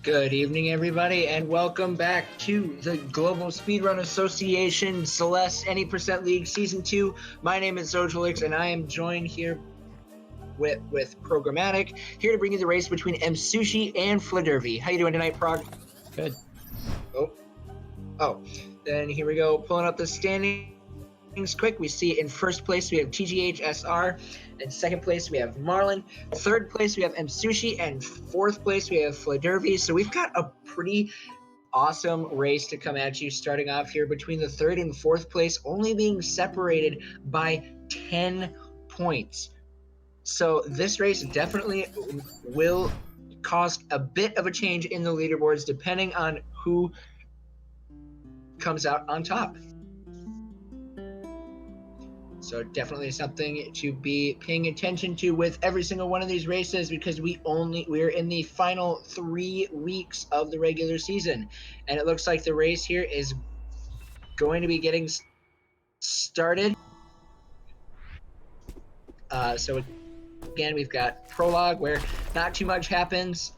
Good evening, everybody, and welcome back to the Global Speedrun Association Celeste Any Percent League Season 2. My name is Zojolix, and I am joined here with Programmatic, here to bring you the race between Msushi and Fladervy. How you doing tonight, Prog? Good. Oh, then here we go, pulling up the standings quick. We see in first place we have TGH SR. In second place, we have Marlin. Third place, we have Msushi. And fourth place, we have Fladervy. So we've got a pretty awesome race to come at you, starting off here between the third and fourth place, only being separated by 10 points. So this race definitely will cause a bit of a change in the leaderboards, depending on who comes out on top. So definitely something to be paying attention to with every single one of these races, because we're in the final 3 weeks of the regular season, and it looks like the race here is going to be getting started. So again, we've got prologue where not too much happens,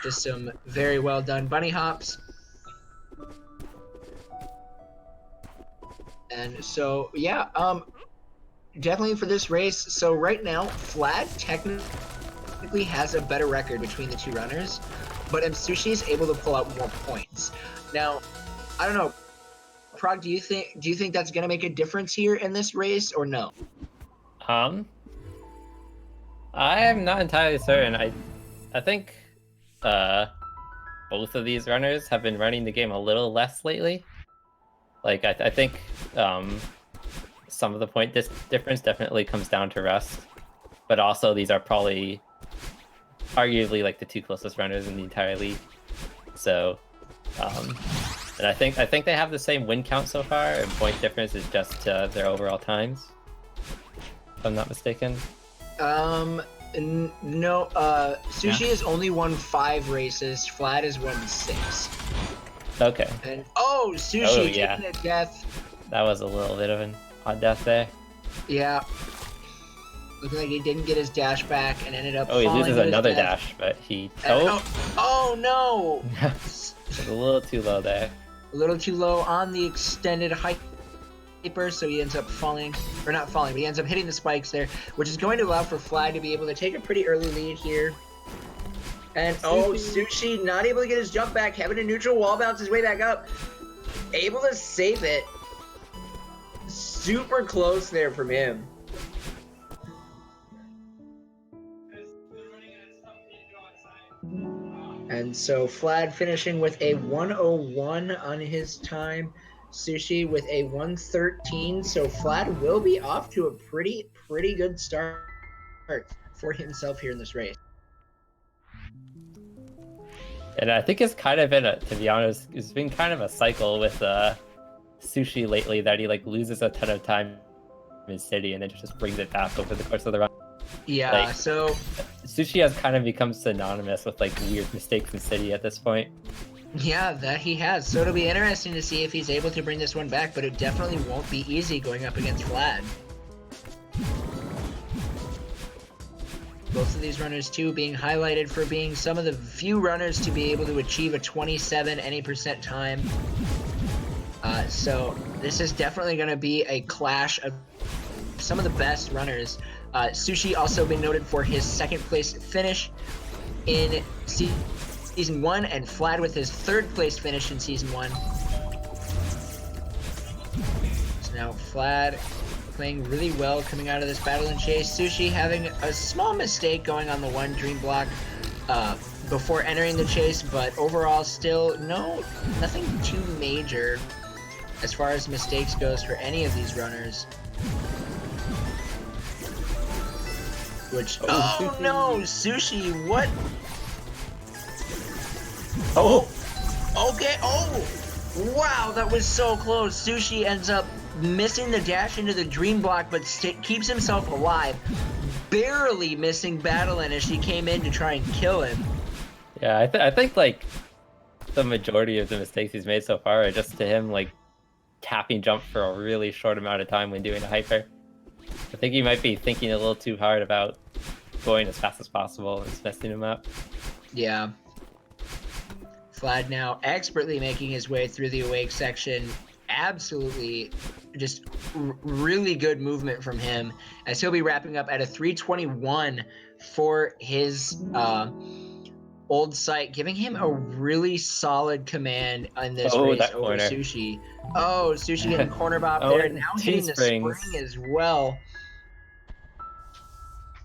just some very well done bunny hops. And so, yeah, definitely for this race. So right now, Flad technically has a better record between the two runners, but Msushi is able to pull out more points. Now, I don't know, Prog, do you think that's going to make a difference here in this race, or no? I am not entirely certain. I think both of these runners have been running the game a little less lately. Like, I think some of the point difference definitely comes down to rest, but also these are probably arguably like the two closest runners in the entire league. So, and I think they have the same win count so far, and point difference is just their overall times, if I'm not mistaken. No, Sushi has only won 5 races. Flad has won 6. Okay. And Sushi taking a death. That was a little bit of an odd death there. Yeah. Looking like he didn't get his dash back and ended up he falling loses another dash, but he... Oh no! A little too low there. A little too low on the extended hyper, so he ends up falling, or not falling, but he ends up hitting the spikes there, which is going to allow for Fly to be able to take a pretty early lead here. And Sushi not able to get his jump back, having a neutral wall bounce his way back up. Able to save it. Super close there from him. And so Flad finishing with a 101 on his time. Sushi with a 113. So Flad will be off to a pretty good start for himself here in this race. And I think it's kind of been to be honest, it's been kind of a cycle with Sushi lately, that he like loses a ton of time in his city and then just brings it back over the course of the run. Yeah, like, so Sushi has kind of become synonymous with like weird mistakes in city at this point. Yeah, that he has. So it'll be interesting to see if he's able to bring this one back, but it definitely won't be easy going up against Vlad. Both of these runners, too, being highlighted for being some of the few runners to be able to achieve a 27 any percent time. So this is definitely going to be a clash of some of the best runners. Sushi also been noted for his second place finish in Season 1, and Flad with his third place finish in Season 1. So now Flad playing really well coming out of this battle and chase. Sushi having a small mistake going on the one dream block before entering the chase, but overall still nothing too major as far as mistakes goes for any of these runners. Which no, Sushi, what? Okay, wow, that was so close. Sushi ends up missing the dash into the dream block, but keeps himself alive, barely missing Battlein as she came in to try and kill him. Yeah, I think like the majority of the mistakes he's made so far are just to him like tapping jump for a really short amount of time when doing a hyper. I think he might be thinking a little too hard about going as fast as possible and messing him up. Yeah. Flad now expertly making his way through the awake section. Absolutely just really good movement from him, as he'll be wrapping up at a 321 for his old site, giving him a really solid command in this race that over corner. Sushi. Oh, Sushi getting corner bop Oh, there, and now two hitting the springs. spring as well.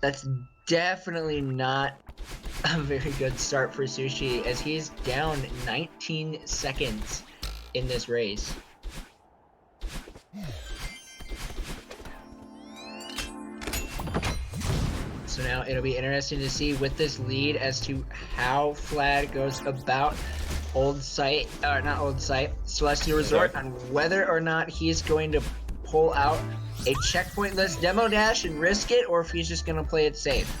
That's definitely not a very good start for Sushi, as he's down 19 seconds in this race. So now it'll be interesting to see with this lead as to how Flad goes about Celestial Resort, on whether or not he's going to pull out a checkpointless demo dash and risk it, or if he's just going to play it safe.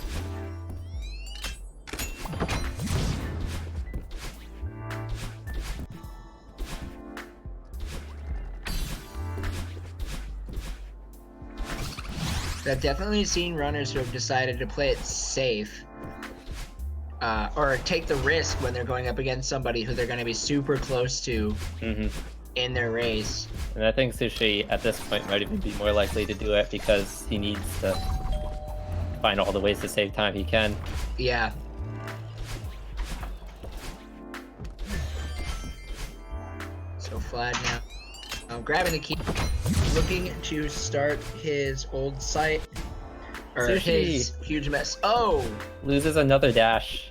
I've definitely seen runners who have decided to play it safe, or take the risk when they're going up against somebody who they're going to be super close to in their race. And I think Sushi at this point might even be more likely to do it because he needs to find all the ways to save time he can. Yeah. So Flad now grabbing the key, looking to start his old site, or Sushi his huge mess. Oh! Loses another dash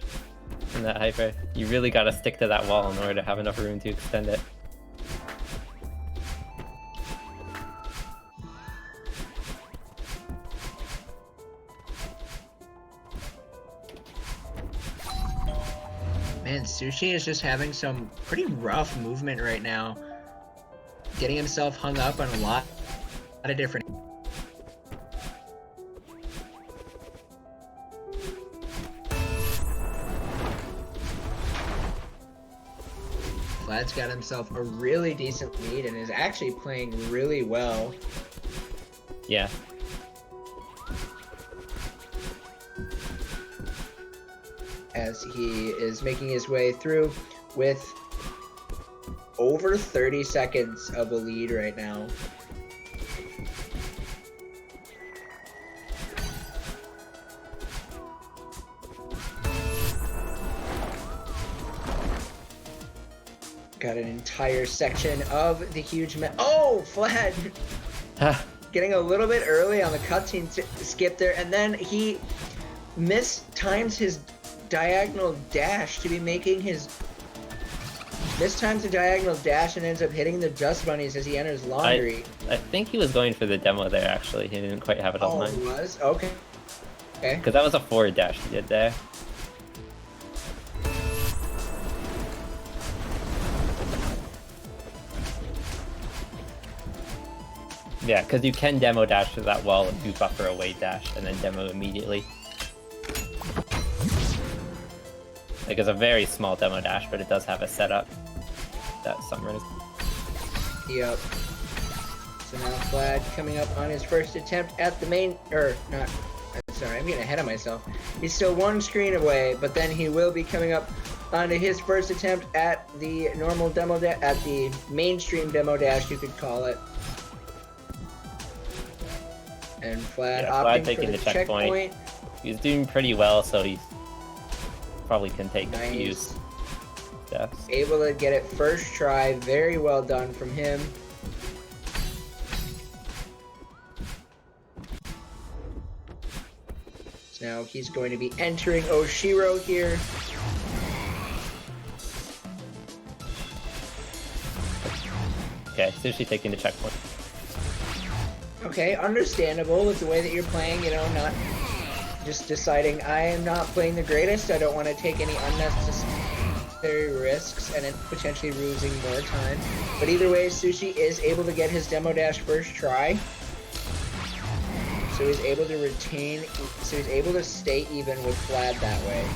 in that hyper. You really got to stick to that wall in order to have enough room to extend it. Man, Sushi is just having some pretty rough movement right now. Getting himself hung up on a lot of different... Vlad's got himself a really decent lead and is actually playing really well. Yeah. As he is making his way through with over 30 seconds of a lead right now. Got an entire section of the huge oh, Flad! Getting a little bit early on the cutscene skip there, and then he mistimes his diagonal dash to be making his... Mistimes the diagonal dash and ends up hitting the dust bunnies as he enters laundry. I think he was going for the demo there, actually. He didn't quite have it all in mind. Oh, he was? Okay. Okay. Because that was a forward dash he did there. Yeah, because you can demo dash to that wall and do buffer away dash and then demo immediately. Like, it's a very small demo dash, but it does have a setup that some runners... Yep. So now Flad coming up on his first attempt at the main... Sorry, I'm getting ahead of myself. He's still one screen away, but then he will be coming up onto his first attempt at the normal demo at the mainstream demo dash, you could call it. And Flad opting taking for the checkpoint. He's doing pretty well, so he probably can take a few steps. Able to get it first try. Very well done from him. So now he's going to be entering Oshiro here. Okay, Sushi taking the checkpoint. Okay, understandable with the way that you're playing, you know, not just deciding I am not playing the greatest, I don't want to take any unnecessary risks and then potentially losing more time. But either way, Sushi is able to get his demo dash first try. So he's able to stay even with Flad that way.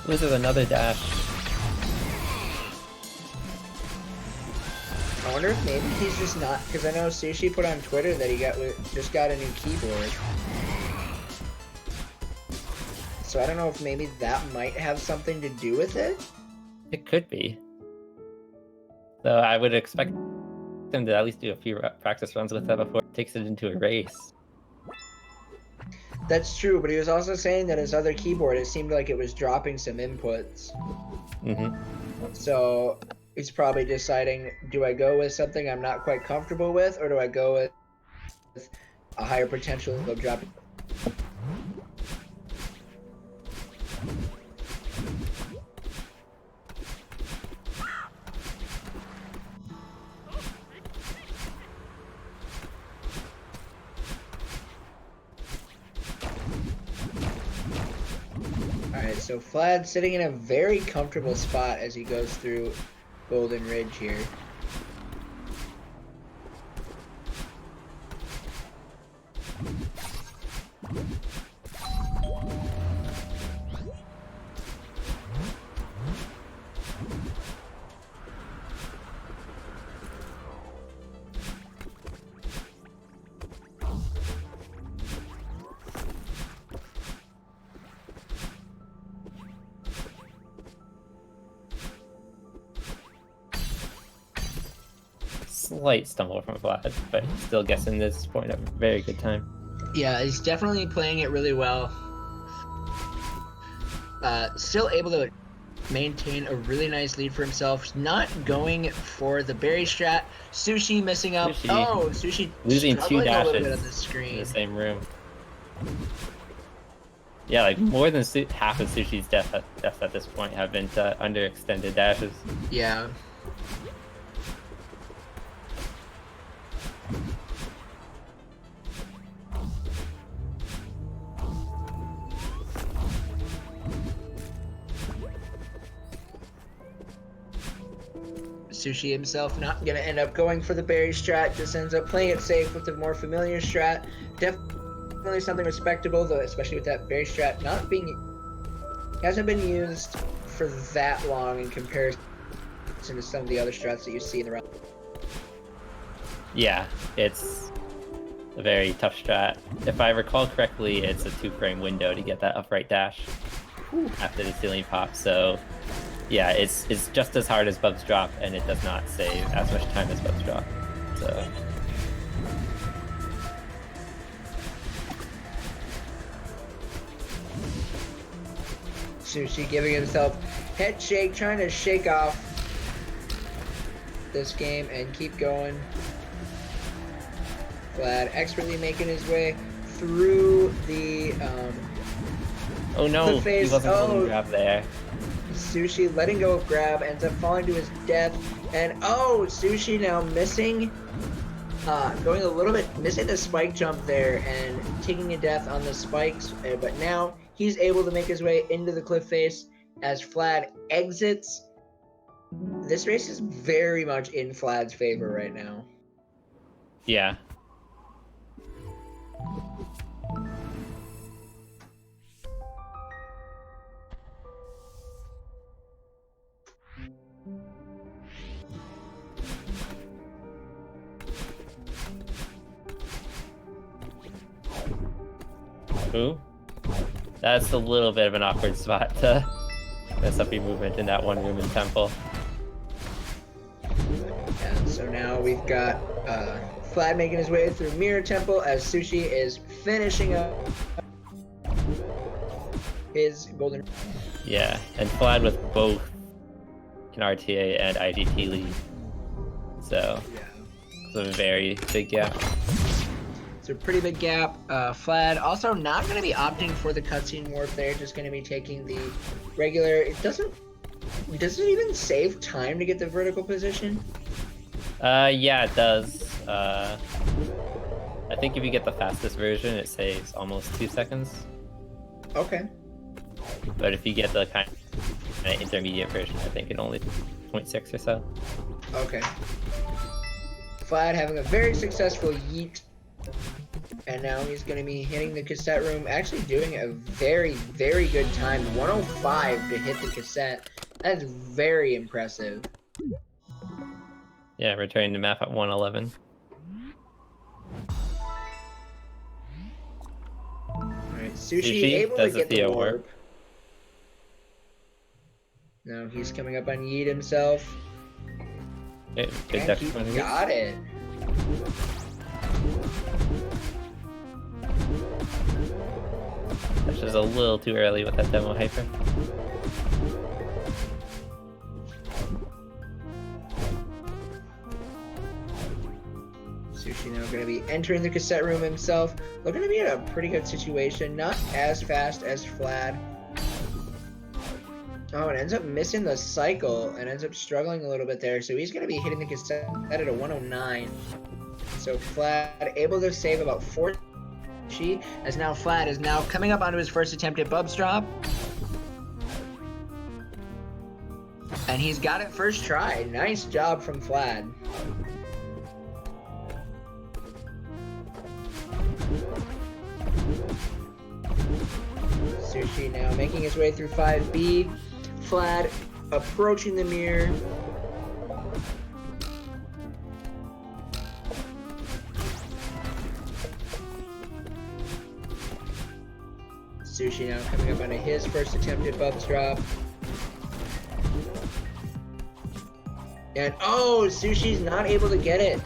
Loses another dash. I wonder if maybe he's just not, because I know Sushi put on Twitter that he just got a new keyboard. So I don't know if maybe that might have something to do with it. It could be. So I would expect him to at least do a few practice runs with that before he takes it into a race. That's true, but he was also saying that his other keyboard, it seemed like it was dropping some inputs. So he's probably deciding, do I go with something I'm not quite comfortable with, or do I go with a higher potential of dropping? Alright, so Vlad sitting in a very comfortable spot as he goes through Golden Ridge here. Slight stumble from Vlad, but still guessing this point a very good time. Yeah, he's definitely playing it really well. Still able to maintain a really nice lead for himself. Not going for the berry strat. Sushi missing up. Sushi Oh, Sushi losing 2 dashes a little bit on the screen. in the same room. Yeah, like more than half of Sushi's deaths at this point have been to underextended dashes. Yeah. Sushi himself not going to end up going for the berry strat, just ends up playing it safe with the more familiar strat. Definitely something respectable, though, especially with that berry strat not being... hasn't been used for that long in comparison to some of the other strats that you see in the round. Yeah, it's a very tough strat. If I recall correctly, it's a 2-frame window to get that upright dash after the ceiling pop, so... yeah, it's just as hard as Bub's drop, and it does not save as much time as Bub's drop. So Sushi giving himself head shake, trying to shake off this game and keep going. Vlad expertly making his way through the oh no, he wasn't holding grab there. Sushi letting go of grab, ends up falling to his death, and oh, Sushi now missing, going a little bit, missing the spike jump there and taking a death on the spikes, but now he's able to make his way into the cliff face as Vlad exits. This race is very much in Vlad's favor right now. Yeah. Ooh. That's a little bit of an awkward spot to mess up your movement in that one room in Temple. And so now we've got Vlad making his way through Mirror Temple as Sushi is finishing up his golden... Yeah, and Vlad with both an RTA and IGT lead. So, it's a very big gap. It's a pretty big gap. Vlad also not going to be opting for the cutscene warp there, just going to be taking the regular... It doesn't even save time to get the vertical position? Yeah, it does. I think if you get the fastest version, it saves almost 2 seconds. Okay. But if you get the kind of intermediate version, I think it only 0.6 or so. Okay. Vlad having a very successful yeet. And now he's going to be hitting the cassette room, actually doing a very, very good time. 105 to hit the cassette. That's very impressive. Yeah, returning to map at 111. Alright, Sushi able to get the warp. Now he's coming up on Yeet himself. Good And duck he from Yeet. got it. That's just a little too early with that demo hyper. Sushi now going to be entering the cassette room himself. Looking to be in a pretty good situation. Not as fast as Flad. Oh, and ends up missing the cycle and ends up struggling a little bit there. So he's going to be hitting the cassette at a 109. So Flad able to save about 4. As now Flad is now coming up onto his first attempt at Bubs Drop. And he's got it first try. Nice job from Flad. Sushi now making his way through 5B. Flad approaching the mirror. Sushi now coming up onto his first attempt at Bubs Drop. And oh, Sushi's not able to get it.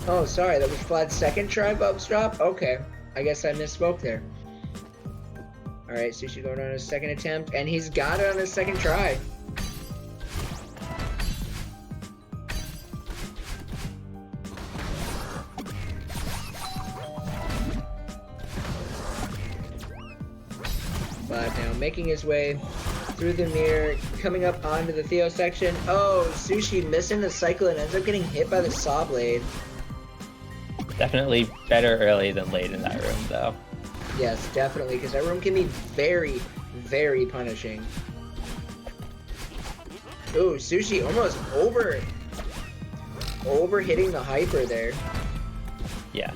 Oh, sorry, that was Flad's second try Bubs Drop? Okay, I guess I misspoke there. Alright, Sushi going on his second attempt, and he's got it on his second try. Flad now making his way through the mirror, coming up onto the Theo section. Oh, Sushi missing the cycle and ends up getting hit by the saw blade. Definitely better early than late in that room, though. Yes, definitely, because that room can be very, very punishing. Ooh, Sushi almost over hitting the hyper there. Yeah.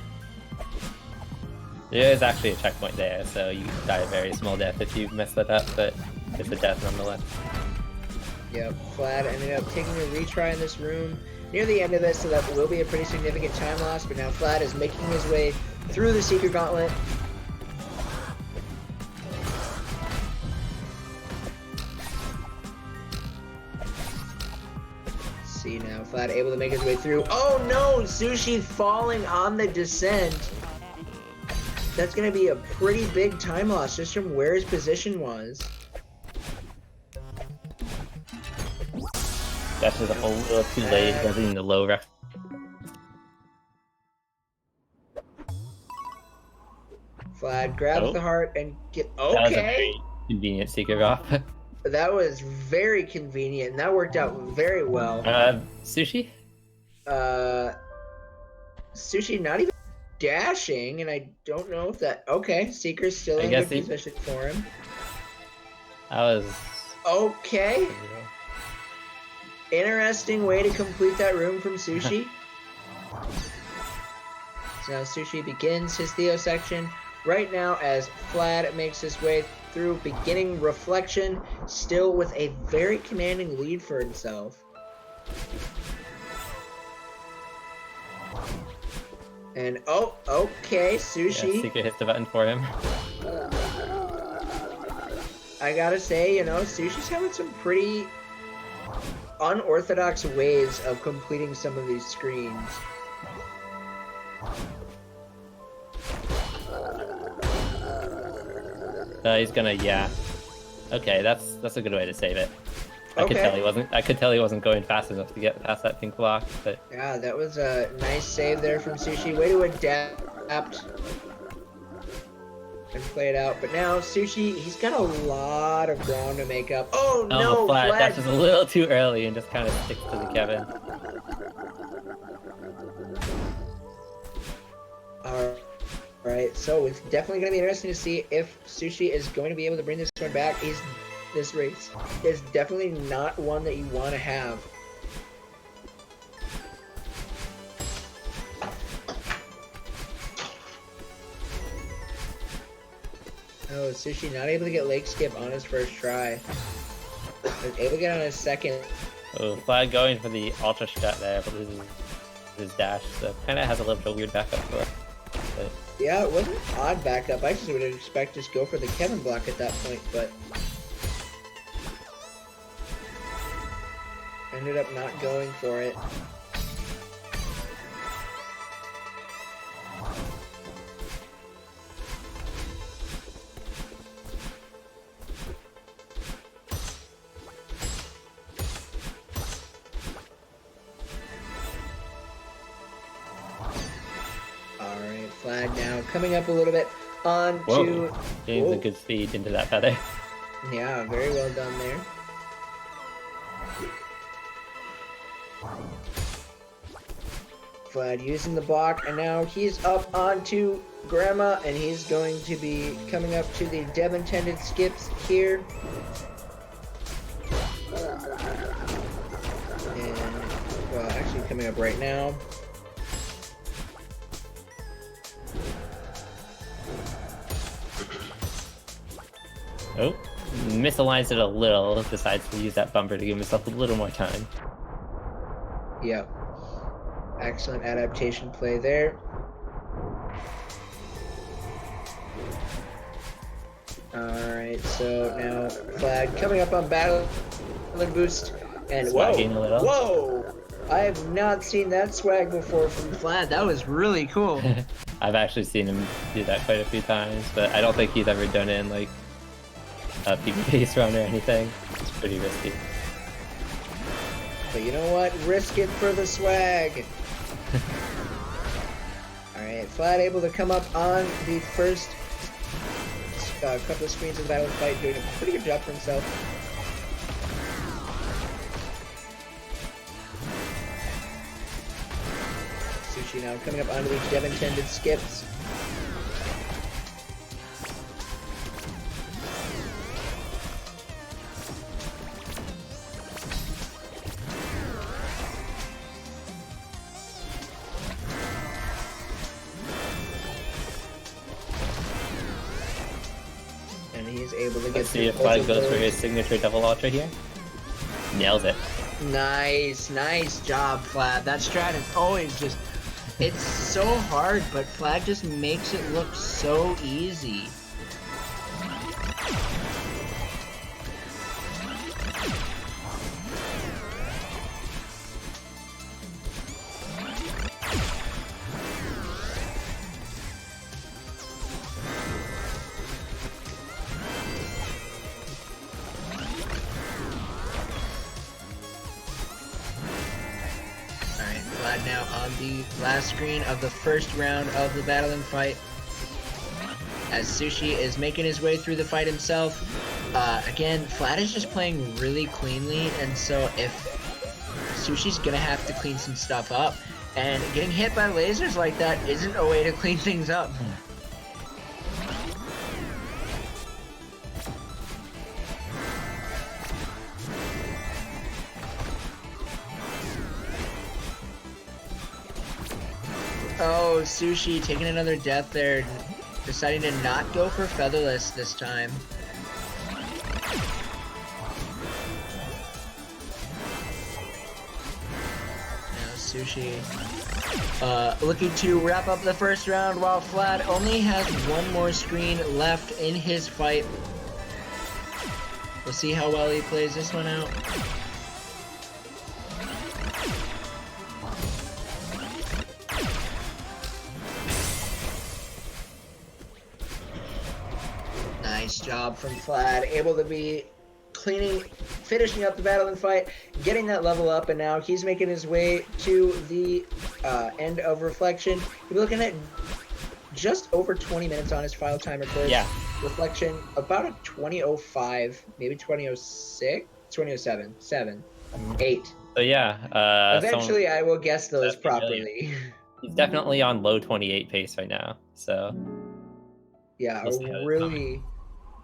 There is actually a checkpoint there, so you die a very small death if you mess that up, but it's a death nonetheless. Yep, Flad ended up taking a retry in this room near the end of this, so that will be a pretty significant time loss, but now Flad is making his way through the Secret Gauntlet. See now, Flad able to make his way through. Oh no, Sushi falling on the descent. That's going to be a pretty big time loss just from where his position was. That's just a little too late, getting the low ref. Flad grabs the heart and get. That was a Okay! very convenient secret off. That was very convenient, and that worked out very well. Sushi? Sushi not even dashing, and I don't know if that. Okay, Seeker's still in good position for him. That was. Okay. Interesting way to complete that room from Sushi. So now Sushi begins his Theo section. Right now, as Flad makes his way through beginning Reflection, still with a very commanding lead for himself. And oh, okay, Sushi. Yeah, Seeker hits the button for him. I gotta say, you know, Sushi's having some pretty unorthodox ways of completing some of these screens. He's gonna, yeah. Okay, that's a good way to save it. I Okay. could tell he wasn't going fast enough to get past that pink block, but Yeah, that was a nice save there from Sushi. Way to adapt and play it out. But now Sushi, he's got a lot of ground to make up. Oh no, Flat. Flat. That's just a little too early and just kind of sticks to the Kevin. Alright, so it's definitely going to be interesting to see if Sushi is going to be able to bring this one back. This race is definitely not one that you want to have. Oh, Sushi not able to get leg skip on his first try. Was able to get on his second. Oh, Flag going for the ultra shot there, but loses his dash, so kind of has a little bit of weird backup for it. But Yeah, it wasn't odd backup. I just would expect just go for the Kevin block at that point, but ended up not going for it. Alright, flag now coming up a little bit on to... Gains a good speed into that feather. Yeah, very well done there. Vlad using the block, and now he's up onto Grandma, and he's going to be coming up to the Deb intended skips here. And, well, actually coming up right now. Oh, misaligns it a little, decides to use that bumper to give himself a little more time. Yep. Excellent adaptation play there. Alright, so now flag coming up on battle boost, and Swagging a little. Whoa! I have not seen that swag before from Vlad. That was really cool. I've actually seen him do that quite a few times, but I don't think he's ever done it in like a PvP run or anything. It's pretty risky. But you know what? Risk it for the swag. Alright, Vlad able to come up on the first couple of screens of the battle fight, doing a pretty good job for himself. Msushi now coming up onto these Dev intended skips. And he's able to get Let's see if Vlad goes for his signature double ultra here. Nails it. Nice, nice job, Vlad. That strat is always just... It's so hard, but Vlad just makes it look so easy. Vlad now on the last screen of the first round of the battling fight, as Sushi is making his way through the fight himself. Again, Vlad is just playing really cleanly, and so if Sushi's gonna have to clean some stuff up, and getting hit by lasers like that isn't a way to clean things up. Oh, Sushi taking another death there, deciding to not go for Featherless this time. Now Sushi looking to wrap up the first round, while Vlad only has one more screen left in his fight. We'll see how well he plays this one out. Nice job from Vlad, able to be finishing up the battle and fight, getting that level up, and now he's making his way to the end of Reflection. We're looking at just over 20 minutes on his file timer course. Yeah. Reflection, about a 20:05, maybe 20:06, 20:07, 8. So yeah, Eventually I will guess those properly. He's definitely on low 28 pace right now, so... Yeah, a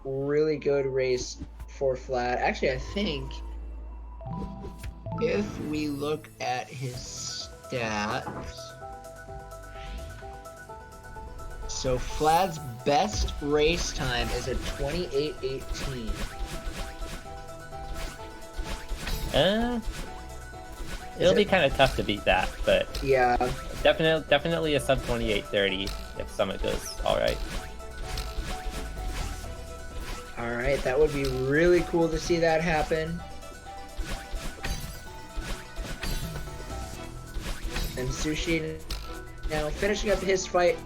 really good race for Vlad. Actually, I think if we look at his stats, so Vlad's best race time is a 28:18. It'll be kind of tough to beat that, but yeah, definitely a sub 28:30 if Summit goes alright. Alright, that would be really cool to see that happen. And Msushi now finishing up his fight,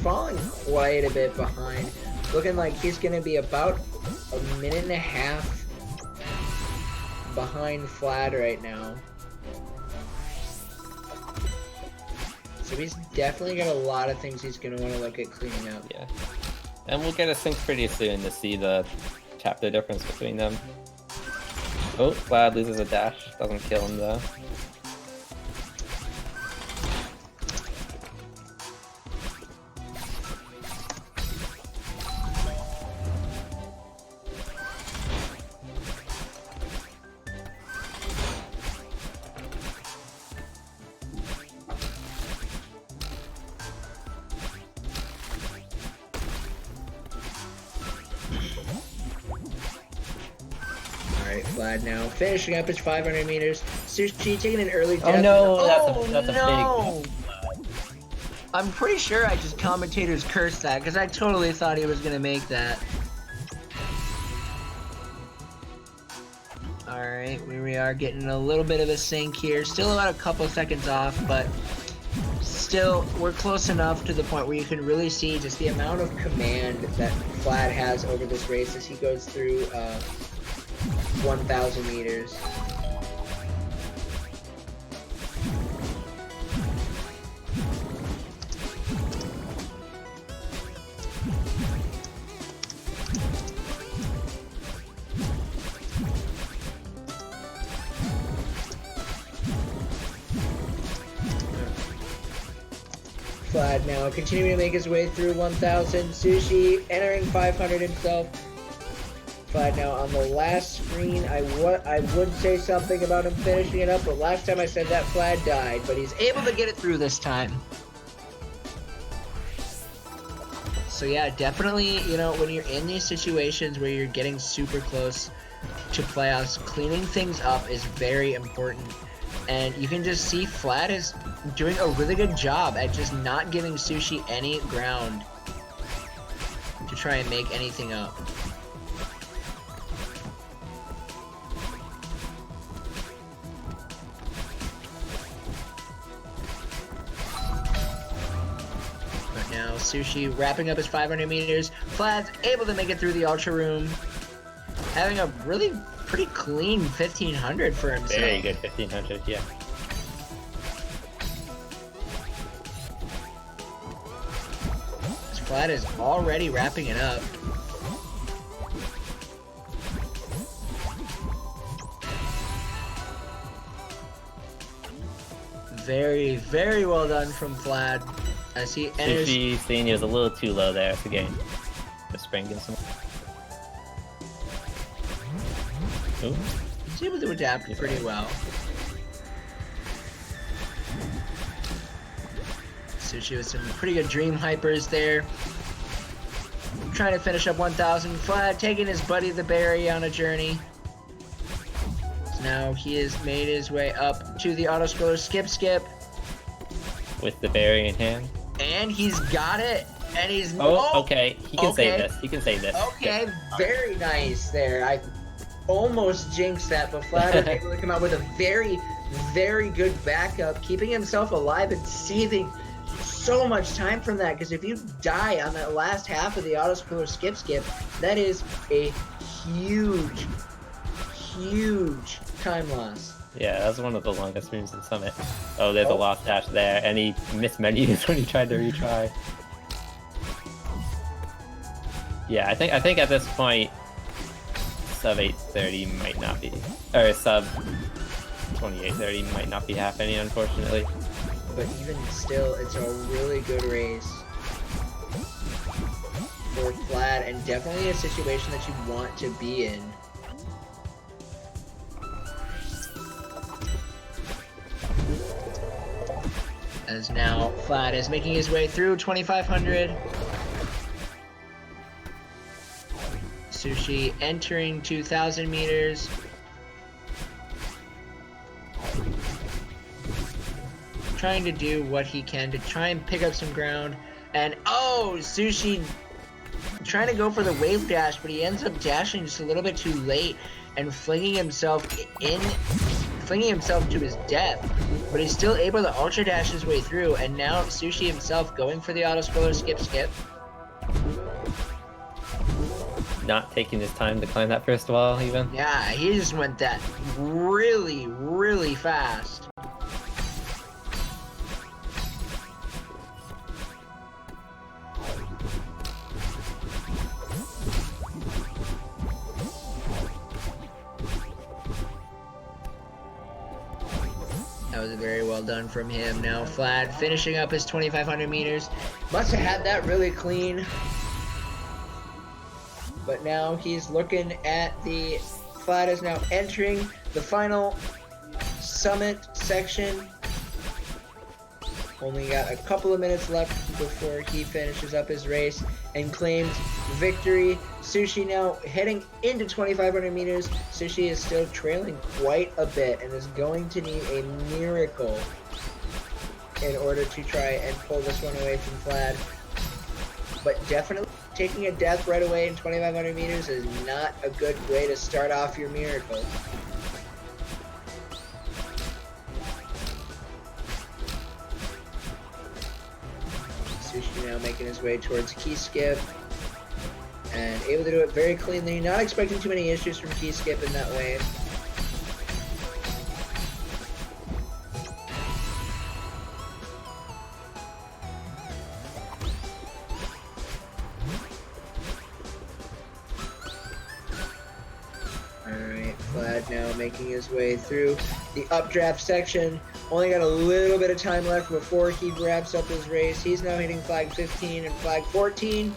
falling quite a bit behind. Looking like he's going to be about a minute and a half behind Flad right now. So he's definitely got a lot of things he's going to want to look at cleaning up. Yeah. And we'll get a sync pretty soon to see the chapter difference between them. Oh, Vlad loses a dash. Doesn't kill him though. Vlad now finishing up his 500 meters. Sushi taking an early death. Oh no, that's a no. big... I'm pretty sure I just commentators cursed that because I totally thought he was going to make that. Alright, here we are getting a little bit of a sync here. Still about a couple seconds off, but still we're close enough to the point where you can really see just the amount of command that Vlad has over this race as he goes through 1,000 meters. Vlad now continuing to make his way through 1,000. Sushi entering 500 himself. Vlad now on the last screen. I would say something about him finishing it up, but last time I said that, Vlad died. But he's able to get it through this time. So yeah, definitely, you know, when you're in these situations where you're getting super close to playoffs, cleaning things up is very important. And you can just see Vlad is doing a really good job at just not giving Sushi any ground to try and make anything up. But now Sushi wrapping up his 500 meters. Vlad's able to make it through the Ultra Room, having a really pretty clean 1,500 for himself. Very good 1,500, yeah. Vlad is already wrapping it up. Very, very well done from Vlad as he enters. Sushi saying he was a little too low there at the game. The spring gives him. Ooh. He's able to adapt pretty well. Sushi with some pretty good dream hypers there. Trying to finish up 1,000. Vlad taking his buddy the berry on a journey. So now he has made his way up to the auto scroller skip. With the berry in hand. And he's got it. And he's okay. He can save this. He can save this. Okay, good. Very nice there. I almost jinxed that, but Vlad was able to come out with a very, very good backup, keeping himself alive and saving so much time from that, because if you die on that last half of the auto scroller skip, that is a huge time loss. Yeah, that was one of the longest rooms in Summit. Oh, there's a lost dash there, and he missed menus when he tried to retry. Yeah, I think at this point, sub 830 might not be, or sub 2830 might not be happening, unfortunately. But even still, it's a really good race for Vlad, and definitely a situation that you want to be in. As now, Vlad is making his way through 2,500. Sushi entering 2,000 meters. Trying to do what he can to try and pick up some ground And oh, Sushi trying to go for the wave dash, but he ends up dashing just a little bit too late and flinging himself to his death. But he's still able to ultra dash his way through, and now Sushi himself going for the auto scroller skip. Not taking his time to climb that first wall, even. Yeah, he just went that really, really fast. That was very well done from him. Now Flad finishing up his 2,500 meters. Must have had that really clean. But now he's looking at the... Flad is now entering the final summit section. Only got a couple of minutes left before he finishes up his race and claims victory. Sushi now heading into 2,500 meters. Sushi is still trailing quite a bit and is going to need a miracle in order to try and pull this one away from Flad. But definitely taking a death right away in 2,500 meters is not a good way to start off your miracle. Sushi now making his way towards key skip and able to do it very cleanly. Not expecting too many issues from key skip in that wave. Alright, Flad now making his way through the updraft section. Only got a little bit of time left before he wraps up his race. He's now hitting flag 15 and flag 14.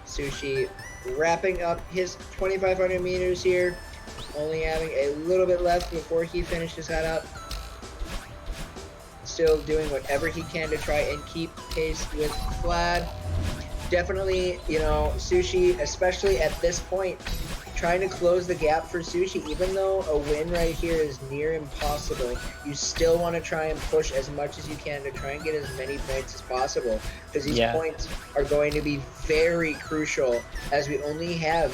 Sushi wrapping up his 2,500 meters here. Only having a little bit left before he finishes that up. Still doing whatever he can to try and keep pace with Flad. Definitely, you know, Sushi, especially at this point, trying to close the gap for Sushi. Even though a win right here is near impossible, you still want to try and push as much as you can to try and get as many points as possible, because these points are going to be very crucial, as we only have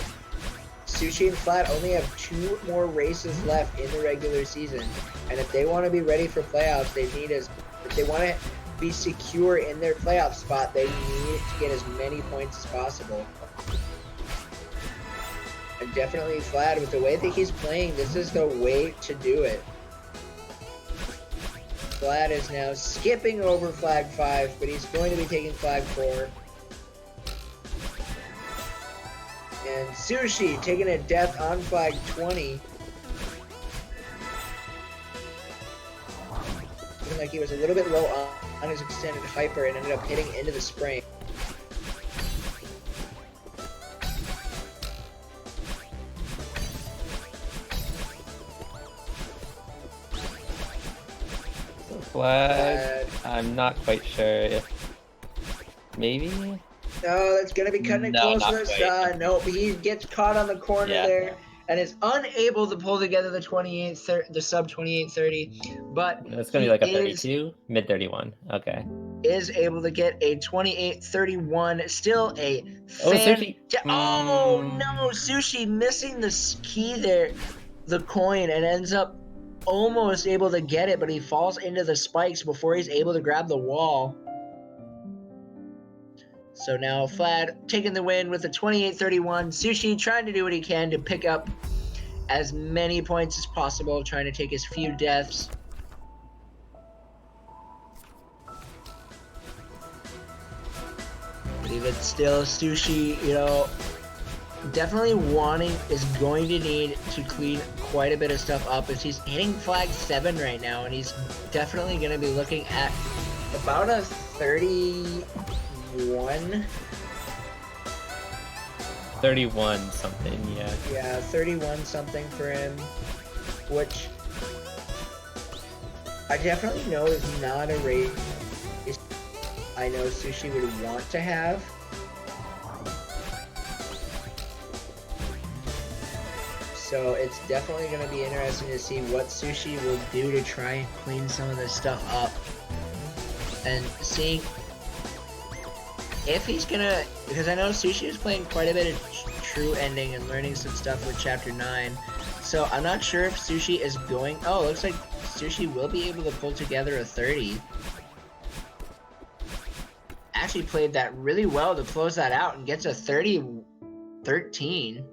Sushi and Flad only have 2 more races left in the regular season, and if they want to be ready for playoffs, if they want to be secure in their playoff spot, they need to get as many points as possible. And definitely Flad, with the way that he's playing, this is the way to do it. Flad is now skipping over flag 5, but he's going to be taking flag 4. And Sushi taking a death on flag 20. Looking like he was a little bit low on his extended hyper and ended up hitting into the spring. Flag. I'm not quite sure if maybe. No, that's gonna be cutting it close. Nope, he gets caught on the corner there and is unable to pull together the sub 28:30. But it's gonna be like a 32, mid 31. Okay. Is able to get a 28:31. Still a Sushi. Oh no, Sushi missing the key there, the coin, and ends up almost able to get it, but he falls into the spikes before he's able to grab the wall. So now Flad taking the win with a 28:31. Sushi trying to do what he can to pick up as many points as possible, trying to take his few deaths. But even still, Sushi, you know, definitely is going to need to clean quite a bit of stuff up, as he's hitting flag 7 right now, and he's definitely going to be looking at about a 31 something. Yeah, 31 something for him, which I definitely know is not a race I know Sushi would want to have. So it's definitely going to be interesting to see what Sushi will do to try and clean some of this stuff up. And seeing if he's gonna, because I know Sushi is playing quite a bit of True Ending and learning some stuff with Chapter 9. So I'm not sure if Sushi is going. Oh, looks like Sushi will be able to pull together a 30. Actually played that really well to close that out and gets a 30-13.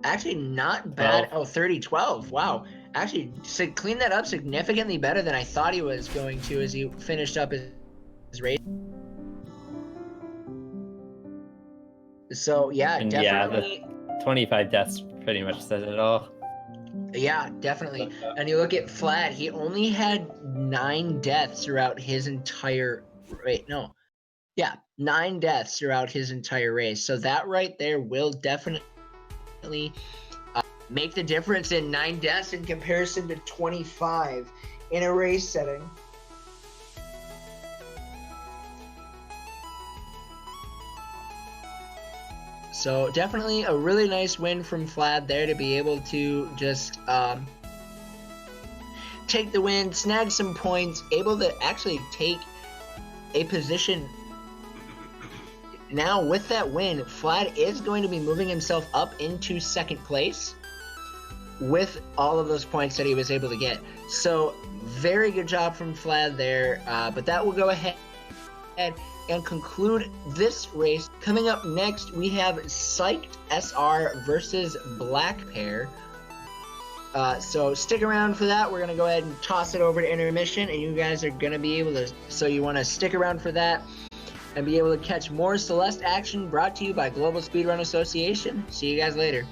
Actually not bad. Oh, 30-12. Wow. Actually cleaned that up significantly better than I thought he was going to as he finished up his race. So yeah, And definitely. yeah, the 25 deaths pretty much says it all. Yeah, definitely. And you look at Flad, he only had 9 deaths throughout his entire Yeah, 9 deaths throughout his entire race. So that right there will definitely make the difference in 9 deaths in comparison to 25 in a race setting. So definitely a really nice win from Flad there to be able to just take the win, snag some points, able to actually take a position. Now with that win, Flad is going to be moving himself up into 2nd place with all of those points that he was able to get. So very good job from Flad there, but that will go ahead and conclude this race. Coming up next, we have Psyched SR versus Black Pair. So stick around for that. We're going to go ahead and toss it over to intermission, and you guys are going to be able to, so you want to stick around for that and be able to catch more Celeste action brought to you by Global Speedrun Association. See you guys later.